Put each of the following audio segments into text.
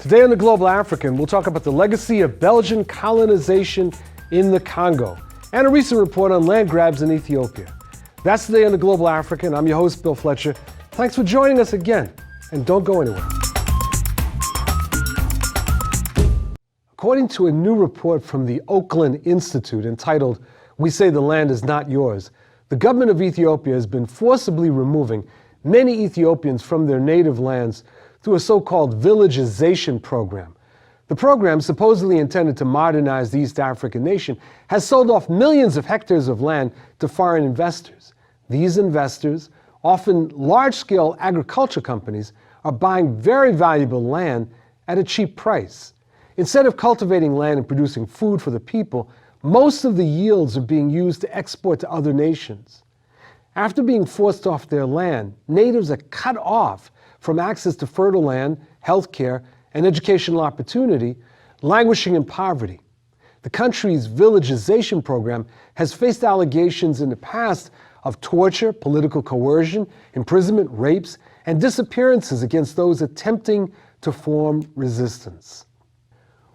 Today on the Global African, we'll talk about the legacy of Belgian colonization in the Congo and a recent report on land grabs in Ethiopia. That's today on the Global African. I'm your host, Bill Fletcher. Thanks for joining us again, and don't go anywhere. According to a new report from the Oakland Institute entitled, "We Say the Land is Not Yours," the government of Ethiopia has been forcibly removing many Ethiopians from their native lands through a so-called village ization program. The program, supposedly intended to modernize the East African nation, has sold off millions of hectares of land to foreign investors. These investors, often large-scale agriculture companies, are buying very valuable land at a cheap price. Instead of cultivating land and producing food for the people, most of the yields are being used to export to other nations. After being forced off their land, natives are cut off from access to fertile land, health care, and educational opportunity, languishing in poverty. The country's villagization program has faced allegations in the past of torture, political coercion, imprisonment, rapes, and disappearances against those attempting to form resistance.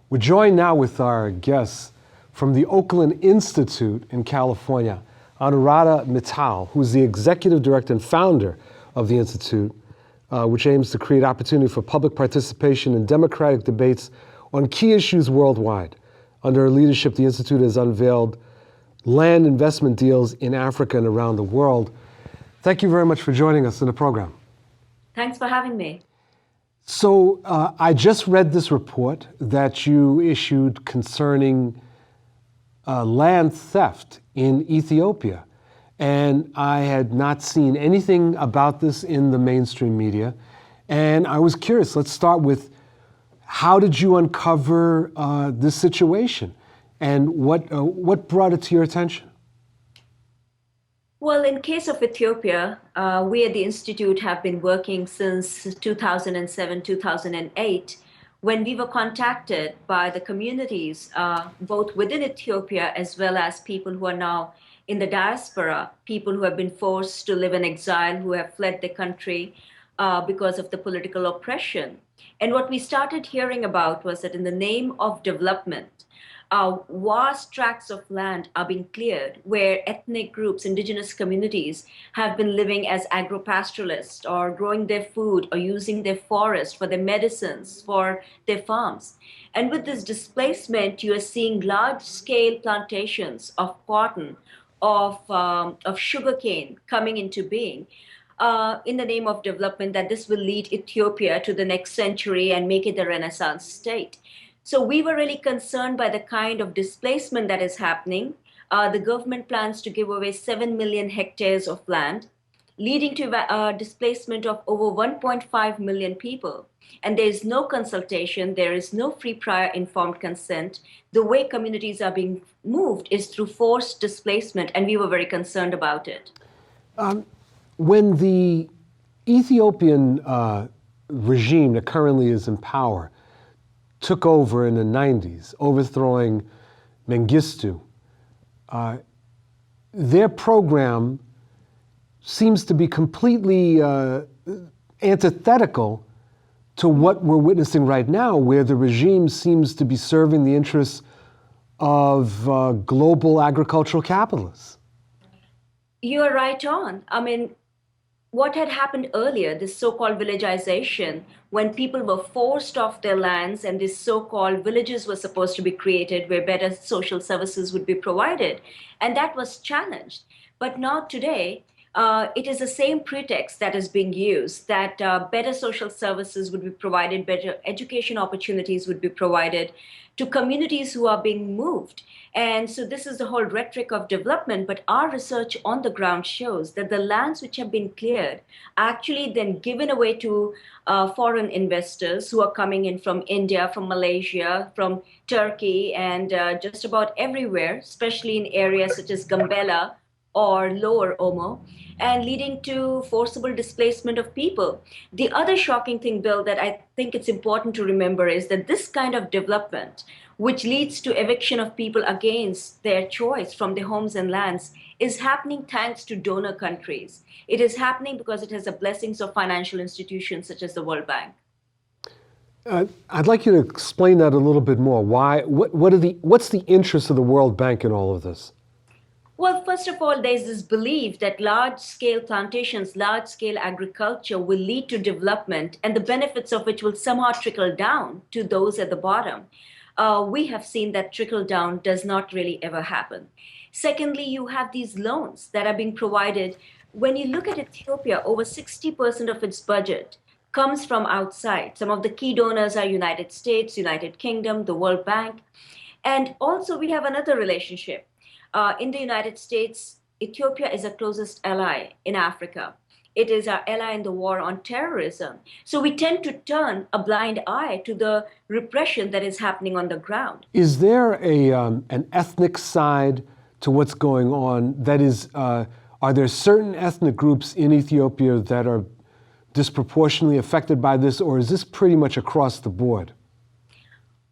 We're joined now with our guests from the Oakland Institute in California, Anuradha Mittal, who's the executive director and founder of the Institute, which aims to create opportunity for public participation in democratic debates on key issues worldwide. Under her leadership, the Institute has unveiled land investment deals in Africa and around the world. Thank you very much for joining us in the program. Thanks for having me. So I just read this report that you issued concerning land theft in Ethiopia. And I had not seen anything about this in the mainstream media. And I was curious, let's start with, how did you uncover this situation? And what brought it to your attention? Well, in case of Ethiopia, we at the Institute have been working since 2007, 2008, when we were contacted by the communities, both within Ethiopia as well as people who are now in the diaspora, people who have been forced to live in exile, who have fled the country because of the political oppression. And what we started hearing about was that in the name of development, vast tracts of land are being cleared where ethnic groups, indigenous communities have been living as agro-pastoralists or growing their food or using their forest for their medicines, for their farms. And with this displacement, you are seeing large-scale plantations of cotton, of sugarcane coming into being in the name of development, that this will lead Ethiopia to the next century and make it a Renaissance state. So we were really concerned by the kind of displacement that is happening. The government plans to give away 7 million hectares of land, leading to displacement of over 1.5 million people. And there is no consultation, there is no free prior informed consent. The way communities are being moved is through forced displacement, and we were very concerned about it. When the Ethiopian regime that currently is in power took over in the 90s, overthrowing Mengistu, their program seems to be completely antithetical to what we're witnessing right now, where the regime seems to be serving the interests of global agricultural capitalists. You're right on. I mean, what had happened earlier, this so-called villagization, when people were forced off their lands and these so-called villages were supposed to be created where better social services would be provided, and that was challenged. But now today, it is the same pretext that is being used, that better social services would be provided, better education opportunities would be provided to communities who are being moved. And so this is the whole rhetoric of development, but our research on the ground shows that the lands which have been cleared are actually then given away to foreign investors who are coming in from India, from Malaysia, from Turkey, and just about everywhere, especially in areas such as Gambela or Lower Omo, and leading to forcible displacement of people. The other shocking thing, Bill, that I think it's important to remember is that this kind of development, which leads to eviction of people against their choice from their homes and lands, is happening thanks to donor countries. It is happening because it has the blessings of financial institutions such as the World Bank. I'd like you to explain that a little bit more. What's the interest of the World Bank in all of this? Well, first of all, there's this belief that large scale plantations, large scale agriculture will lead to development and the benefits of which will somehow trickle down to those at the bottom. We have seen that trickle down does not really ever happen. Secondly, you have these loans that are being provided. When you look at Ethiopia, over 60% of its budget comes from outside. Some of the key donors are United States, United Kingdom, the World Bank. And also we have another relationship. In the United States, Ethiopia is our closest ally in Africa. It is our ally in the war on terrorism. So we tend to turn a blind eye to the repression that is happening on the ground. Is there an ethnic side to what's going on? That is, are there certain ethnic groups in Ethiopia that are disproportionately affected by this, or is this pretty much across the board?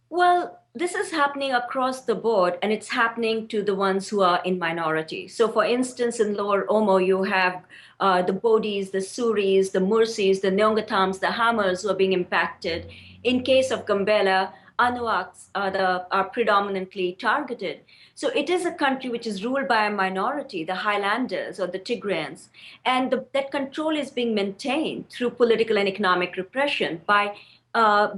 Well, this is happening across the board, and it's happening to the ones who are in minority. So, for instance, in Lower Omo, you have the Bodis, the Suris, the Mursis, the Nyongatams, the Hammers who are being impacted. In case of Gambela, Anuaks are predominantly targeted. So it is a country which is ruled by a minority, the Highlanders or the Tigrayans, and that control is being maintained through political and economic repression by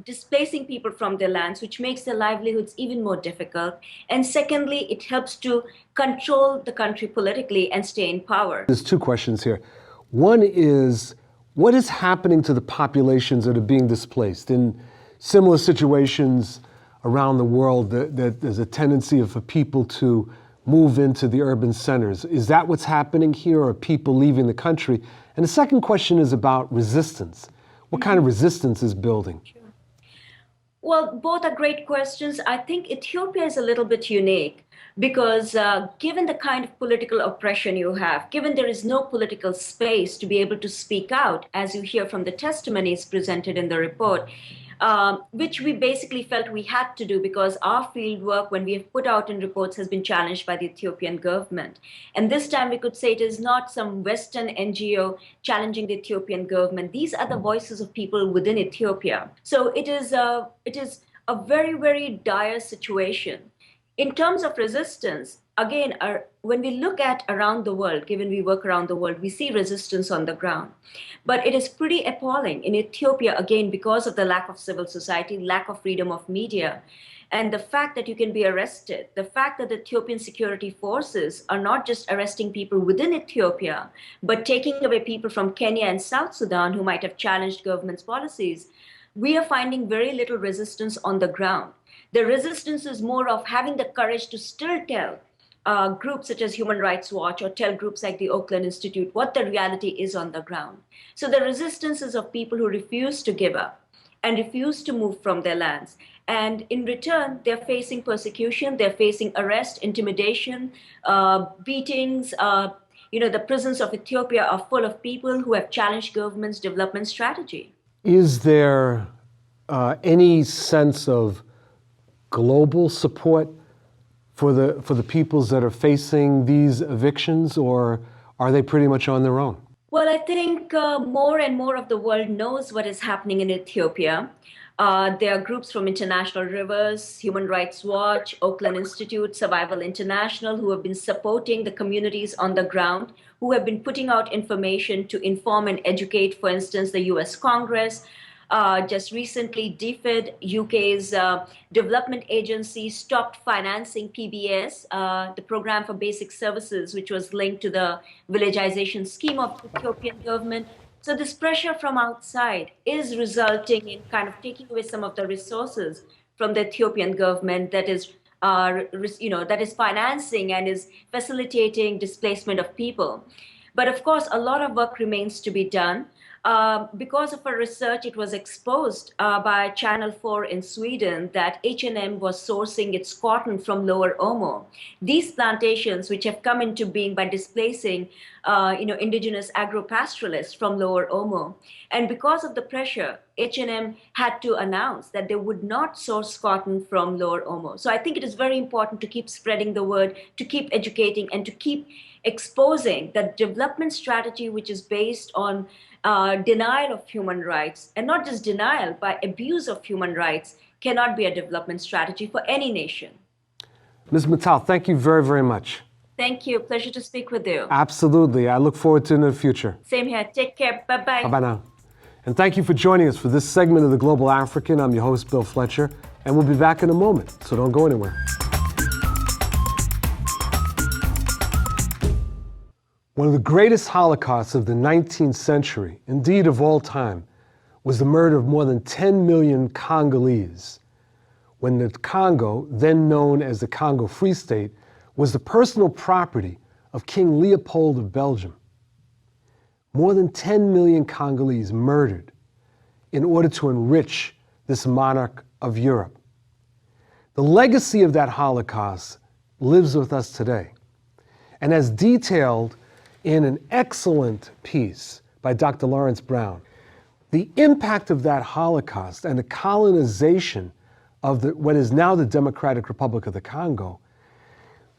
displacing people from their lands, which makes their livelihoods even more difficult. And secondly, it helps to control the country politically and stay in power. There's two questions here. One is, what is happening to the populations that are being displaced? In similar situations around the world, there's a tendency for people to move into the urban centers. Is that what's happening here, or are people leaving the country? And the second question is about resistance. What kind of resistance is building? Sure. Well, both are great questions. I think Ethiopia is a little bit unique because given the kind of political oppression you have, given there is no political space to be able to speak out, as you hear from the testimonies presented in the report, which we basically felt we had to do because our field work, when we have put out in reports, has been challenged by the Ethiopian government. And this time we could say it is not some Western NGO challenging the Ethiopian government. These are the voices of people within Ethiopia. So it is a very, very dire situation. In terms of resistance, again, when we look at around the world, given we work around the world, we see resistance on the ground. But it is pretty appalling in Ethiopia, again, because of the lack of civil society, lack of freedom of media, and the fact that you can be arrested, the fact that the Ethiopian security forces are not just arresting people within Ethiopia, but taking away people from Kenya and South Sudan who might have challenged government's policies. We are finding very little resistance on the ground. The resistance is more of having the courage to still tell groups such as Human Rights Watch or tell groups like the Oakland Institute what the reality is on the ground. So the resistance is of people who refuse to give up and refuse to move from their lands. And in return, they're facing persecution, they're facing arrest, intimidation, beatings. The prisons of Ethiopia are full of people who have challenged government's development strategy. Is there any sense of global support for the peoples that are facing these evictions, or are they pretty much on their own? Well, I think more and more of the world knows what is happening in Ethiopia. There are groups from International Rivers, Human Rights Watch, Oakland Institute, Survival International, who have been supporting the communities on the ground, who have been putting out information to inform and educate, for instance, the US Congress. Just recently, DFID, UK's development agency, stopped financing PBS, the Program for Basic Services, which was linked to the villagization scheme of the Ethiopian government. So this pressure from outside is resulting in kind of taking away some of the resources from the Ethiopian government that is financing and is facilitating displacement of people. But of course, a lot of work remains to be done. Because of our research, it was exposed by Channel 4 in Sweden that H&M was sourcing its cotton from Lower Omo. These plantations, which have come into being by displacing indigenous agro-pastoralists from Lower Omo. And because of the pressure H&M had to announce that they would not source cotton from Lower Omo. So I think it is very important to keep spreading the word, to keep educating, and to keep exposing that development strategy, which is based on denial of human rights, and not just denial, but abuse of human rights, cannot be a development strategy for any nation. Ms. Mittal, thank you very, very much. Thank you. Pleasure to speak with you. Absolutely. I look forward to it in the future. Same here. Take care. Bye-bye. Bye-bye now. And thank you for joining us for this segment of The Global African. I'm your host, Bill Fletcher, and we'll be back in a moment, so don't go anywhere. One of the greatest holocausts of the 19th century, indeed of all time, was the murder of more than 10 million Congolese, when the Congo, then known as the Congo Free State, was the personal property of King Leopold of Belgium. More than 10 million Congolese murdered in order to enrich this monarch of Europe. The legacy of that Holocaust lives with us today. And as detailed in an excellent piece by Dr. Lawrence Brown, the impact of that Holocaust and the colonization of what is now the Democratic Republic of the Congo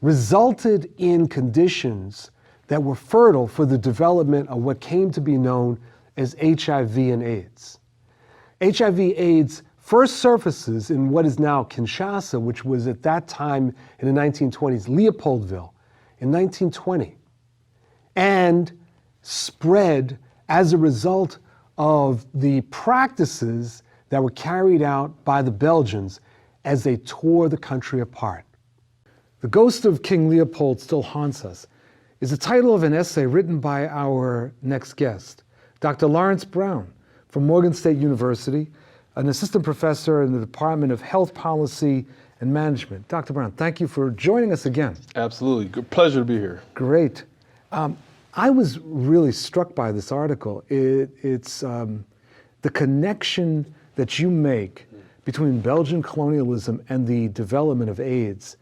resulted in conditions that were fertile for the development of what came to be known as HIV and AIDS. HIV/AIDS first surfaces in what is now Kinshasa, which was at that time in the 1920s, Leopoldville, in 1920, and spread as a result of the practices that were carried out by the Belgians as they tore the country apart. The Ghost of King Leopold Still Haunts Us is the title of an essay written by our next guest, Dr. Lawrence Brown from Morgan State University, an assistant professor in the Department of Health Policy and Management. Dr. Brown, thank you for joining us again. Absolutely. Good pleasure to be here. Great. I was really struck by this article. It's the connection that you make between Belgian colonialism and the development of AIDS.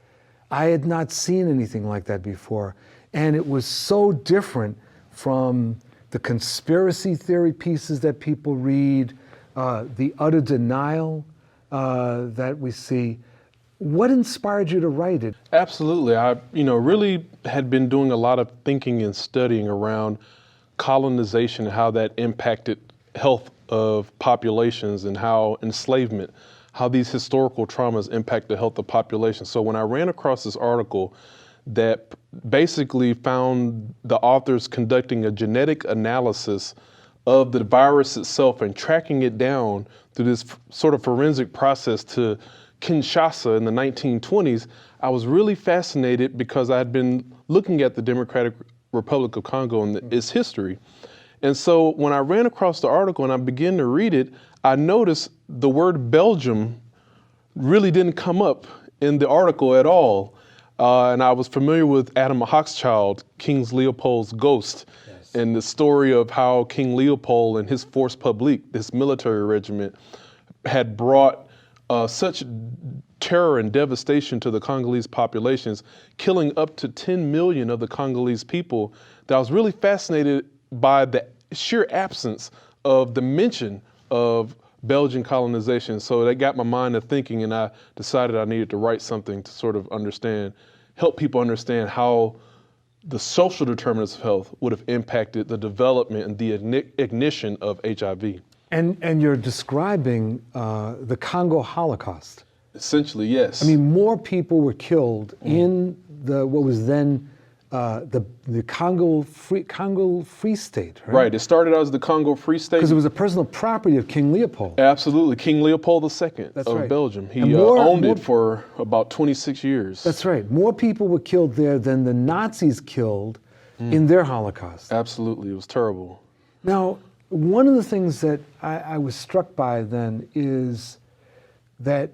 I had not seen anything like that before. And it was so different from the conspiracy theory pieces that people read, the utter denial that we see. What inspired you to write it? Absolutely. I, really had been doing a lot of thinking and studying around colonization and how that impacted health of populations and how enslavement, how these historical traumas impact the health of populations. So when I ran across this article that basically found the authors conducting a genetic analysis of the virus itself and tracking it down through this sort of forensic process to Kinshasa in the 1920s, I was really fascinated because I had been looking at the Democratic Republic of Congo and its history. And so when I ran across the article and I began to read it, I noticed the word Belgium really didn't come up in the article at all. And I was familiar with Adam Hochschild, King Leopold's ghost, yes, and the story of how King Leopold and his force publique, this military regiment, had brought such terror and devastation to the Congolese populations, killing up to 10 million of the Congolese people, that I was really fascinated by the sheer absence of the mention of Belgian colonization. So that got my mind to thinking, and I decided I needed to write something to sort of help people understand how the social determinants of health would have impacted the development and the ignition of HIV. And you're describing the Congo Holocaust. Essentially, yes. I mean, more people were killed in what was then the Congo Free State, right? Right. It started out as the Congo Free State. Because it was a personal property of King Leopold. Absolutely. King Leopold II of Belgium. He owned it for about 26 years. That's right. More people were killed there than the Nazis killed in their Holocaust. Absolutely. It was terrible. Now, one of the things that I was struck by then is that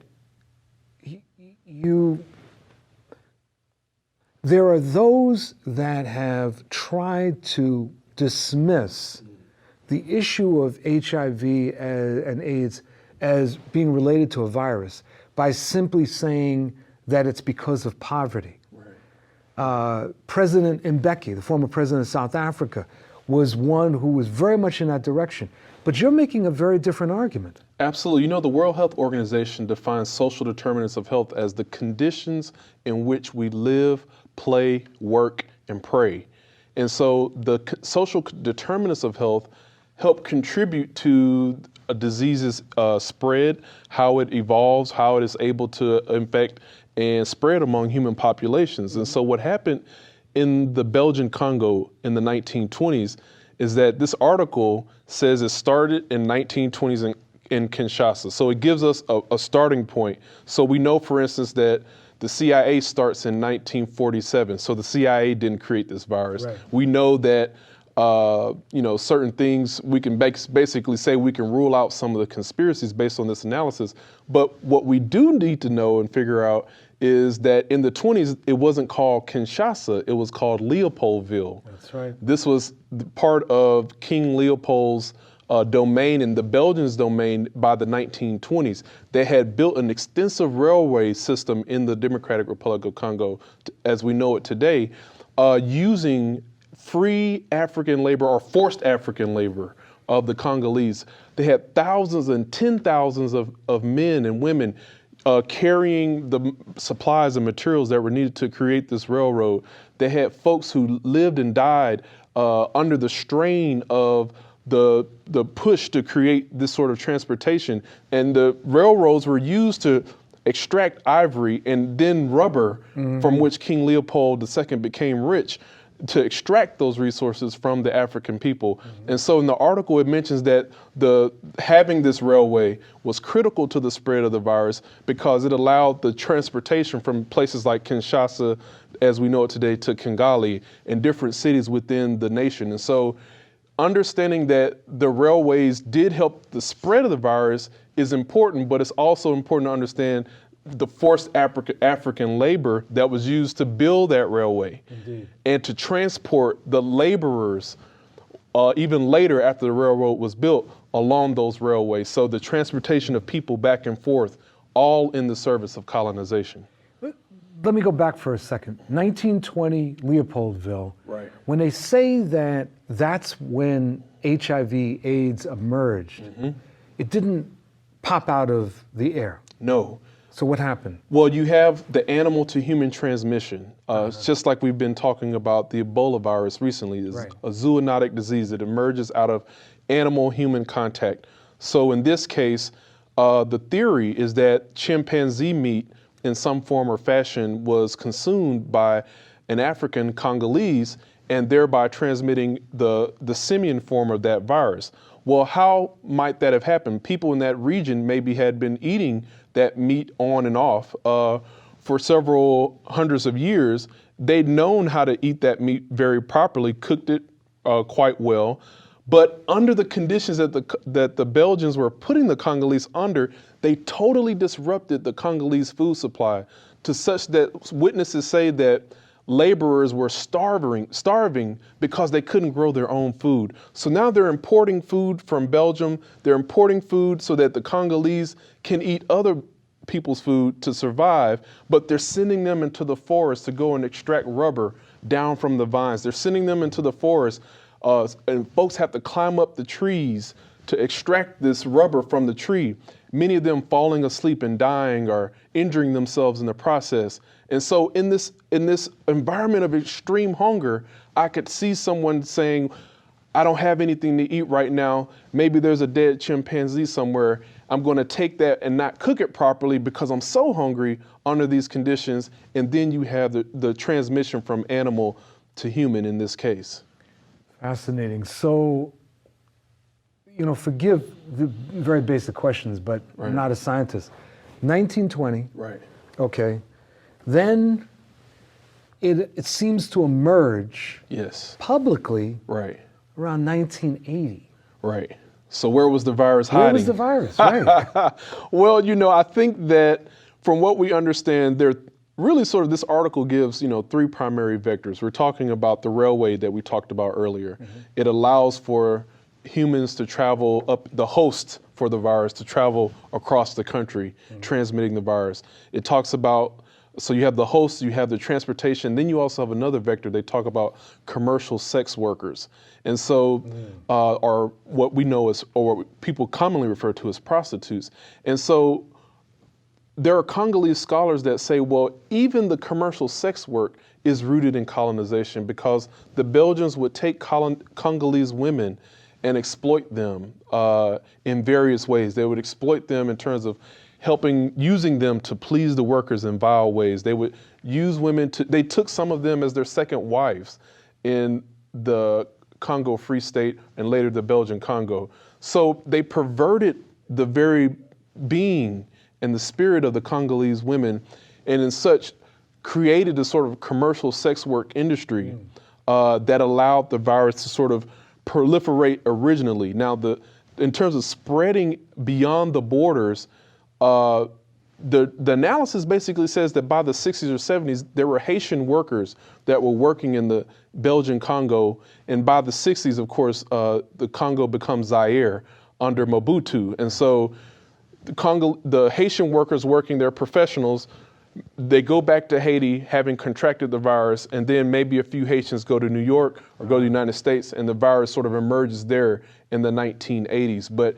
there are those that have tried to dismiss the issue of HIV and AIDS as being related to a virus by simply saying that it's because of poverty. Right. President Mbeki, the former president of South Africa, was one who was very much in that direction. But you're making a very different argument. Absolutely. You know, the World Health Organization defines social determinants of health as the conditions in which we live, play, work, and pray. And so the social determinants of health help contribute to a disease's spread, how it evolves, how it is able to infect and spread among human populations. And so what happened in the Belgian Congo in the 1920s is that this article says it started in 1920s in Kinshasa. So it gives us a starting point. So we know, for instance, that the CIA starts in 1947. So the CIA didn't create this virus. Right. We know that certain things we can basically say we can rule out some of the conspiracies based on this analysis. But what we do need to know and figure out is that in the 20s, it wasn't called Kinshasa, it was called Leopoldville. That's right. This was part of King Leopold's domain and the Belgians' domain by the 1920s. They had built an extensive railway system in the Democratic Republic of Congo, as we know it today, using free African labor or forced African labor of the Congolese. They had thousands and 10,000s of men and women carrying the supplies and materials that were needed to create this railroad. They had folks who lived and died under the strain of the push to create this sort of transportation. And the railroads were used to extract ivory and then rubber, from which King Leopold II became rich, to extract those resources from the African people. And so in the article, it mentions that having this railway was critical to the spread of the virus because it allowed the transportation from places like Kinshasa, as we know it today, to Kigali and different cities within the nation. And so understanding that the railways did help the spread of the virus is important, but it's also important to understand the forced African labor that was used to build that railway. Indeed. And to transport the laborers even later after the railroad was built along those railways. So the transportation of people back and forth, all in the service of colonization. Let me go back for a second. 1920, Leopoldville. Right. When they say that that's when HIV/AIDS emerged, it didn't pop out of the air. No. So what happened? Well, you have the animal to human transmission. It's just like we've been talking about the Ebola virus recently. It's a zoonotic disease that emerges out of animal-human contact. So in this case, the theory is that chimpanzee meat in some form or fashion was consumed by an African Congolese and thereby transmitting the simian form of that virus. Well, how might that have happened? People in that region maybe had been eating that meat on and off for several hundreds of years. They'd known how to eat that meat very properly, cooked it quite well. But under the conditions that the Belgians were putting the Congolese under, they totally disrupted the Congolese food supply to such that witnesses say that laborers were starving because they couldn't grow their own food. So now they're importing food from Belgium. They're importing food so that the Congolese can eat other people's food to survive, but they're sending them into the forest to go and extract rubber down from the vines. They're sending them into the forest, and folks have to climb up the trees to extract this rubber from the tree, many of them falling asleep and dying or injuring themselves in the process. And so in this environment of extreme hunger, I could see someone saying, I don't have anything to eat right now. Maybe there's a dead chimpanzee somewhere. I'm going to take that and not cook it properly because I'm so hungry under these conditions. And then you have the transmission from animal to human in this case. Fascinating. So, forgive the very basic questions, but I'm not a scientist. 1920. Right. Okay. Then it seems to emerge publicly around 1980. Right. So where was the virus hiding? Where was the virus? Right. Well, I think that from what we understand, there really sort of this article gives, three primary vectors. We're talking about the railway that we talked about earlier. It allows for humans to travel up, the host for the virus to travel across the country, transmitting the virus. It talks about So you have the hosts, you have the transportation, then you also have another vector. They talk about commercial sex workers. And so, or what we know as, or what people commonly refer to as prostitutes. And so there are Congolese scholars that say, well, even the commercial sex work is rooted in colonization, because the Belgians would take Congolese women and exploit them in various ways. They would exploit them in terms of using them to please the workers in vile ways. They would use women they took some of them as their second wives in the Congo Free State and later the Belgian Congo. So they perverted the very being and the spirit of the Congolese women, and in such created a sort of commercial sex work industry that allowed the virus to sort of proliferate originally. Now, in terms of spreading beyond the borders, the analysis basically says that by the 60s or 70s, there were Haitian workers that were working in the Belgian Congo. And by the 60s, of course, the Congo becomes Zaire under Mobutu. And so the Haitian workers working there, professionals, they go back to Haiti having contracted the virus, and then maybe a few Haitians go to New York or go to the United States, and the virus sort of emerges there in the 1980s. But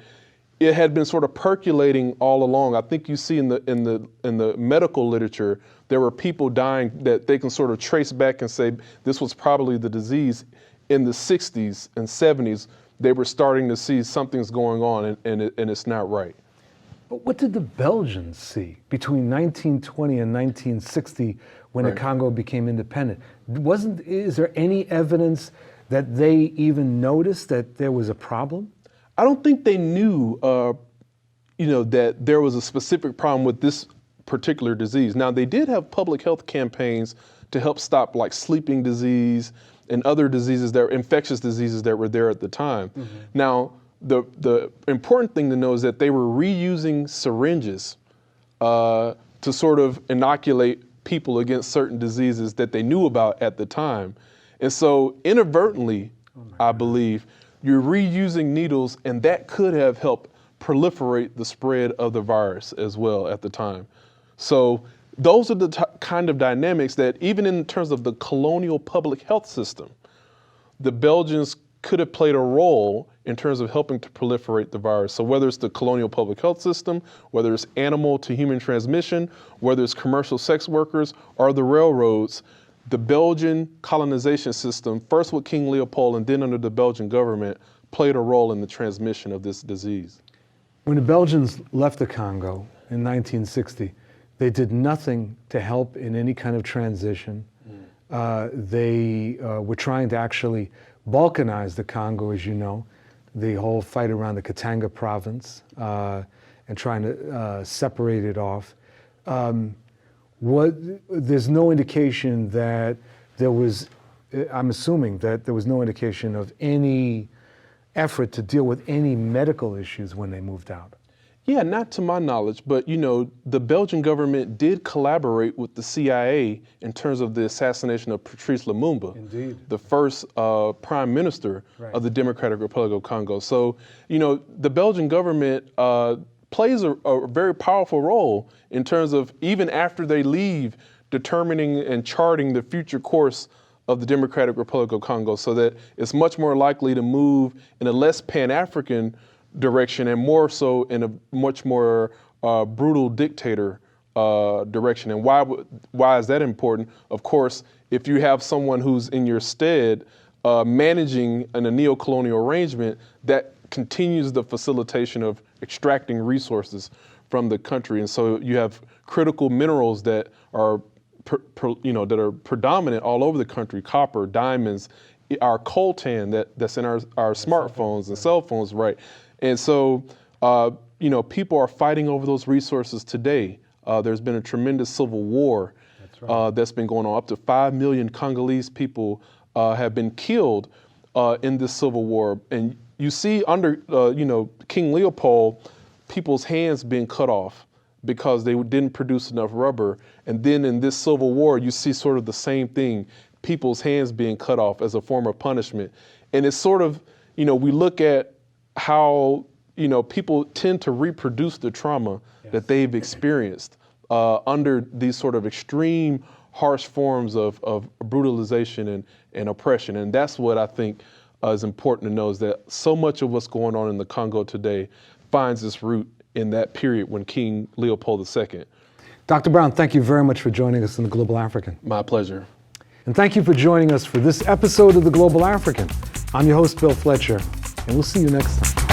it had been sort of percolating all along. I think you see in the medical literature, there were people dying that they can sort of trace back and say this was probably the disease. In the 60s and 70s, they were starting to see something's going on, and it's not right. But what did the Belgians see between 1920 and 1960 when the Congo became independent? Is there any evidence that they even noticed that there was a problem? I don't think they knew, that there was a specific problem with this particular disease. Now, they did have public health campaigns to help stop like sleeping disease and other diseases infectious diseases that were there at the time. Mm-hmm. Now, the important thing to know is that they were reusing syringes to sort of inoculate people against certain diseases that they knew about at the time. And so inadvertently, I believe, you're reusing needles, and that could have helped proliferate the spread of the virus as well at the time. So those are the kind of dynamics that even in terms of the colonial public health system, the Belgians could have played a role in terms of helping to proliferate the virus. So whether it's the colonial public health system, whether it's animal to human transmission, whether it's commercial sex workers or the railroads, the Belgian colonization system, first with King Leopold and then under the Belgian government, played a role in the transmission of this disease. When the Belgians left the Congo in 1960, they did nothing to help in any kind of transition. They were trying to actually balkanize the Congo, as you know, the whole fight around the Katanga province and trying to separate it off. There's no indication that there was, I'm assuming that there was no indication of any effort to deal with any medical issues when they moved out. Yeah, not to my knowledge, but the Belgian government did collaborate with the CIA in terms of the assassination of Patrice Lumumba, Indeed. The first prime minister of the Democratic Republic of Congo. So, the Belgian government plays a very powerful role in terms of, even after they leave, determining and charting the future course of the Democratic Republic of Congo, so that it's much more likely to move in a less Pan-African direction and more so in a much more brutal dictator direction. And why is that important? Of course, if you have someone who's in your stead managing in a neo-colonial arrangement, that continues the facilitation of extracting resources from the country. And so you have critical minerals that are that are predominant all over the country: copper, diamonds, our coltan that's in our smartphones and cell phones, right? And so, people are fighting over those resources today. There's been a tremendous civil war that's been going on. Up to 5 million Congolese people have been killed in this civil war. And you see under, King Leopold, people's hands being cut off because they didn't produce enough rubber. And then in this civil war, you see sort of the same thing, people's hands being cut off as a form of punishment. And it's sort of, we look at how, people tend to reproduce the trauma that they've experienced under these sort of extreme, harsh forms of brutalization and oppression. And that's what I think is important to know, is that so much of what's going on in the Congo today finds its root in that period when King Leopold II. Dr. Brown, thank you very much for joining us in The Global African. My pleasure. And thank you for joining us for this episode of The Global African. I'm your host, Bill Fletcher, and we'll see you next time.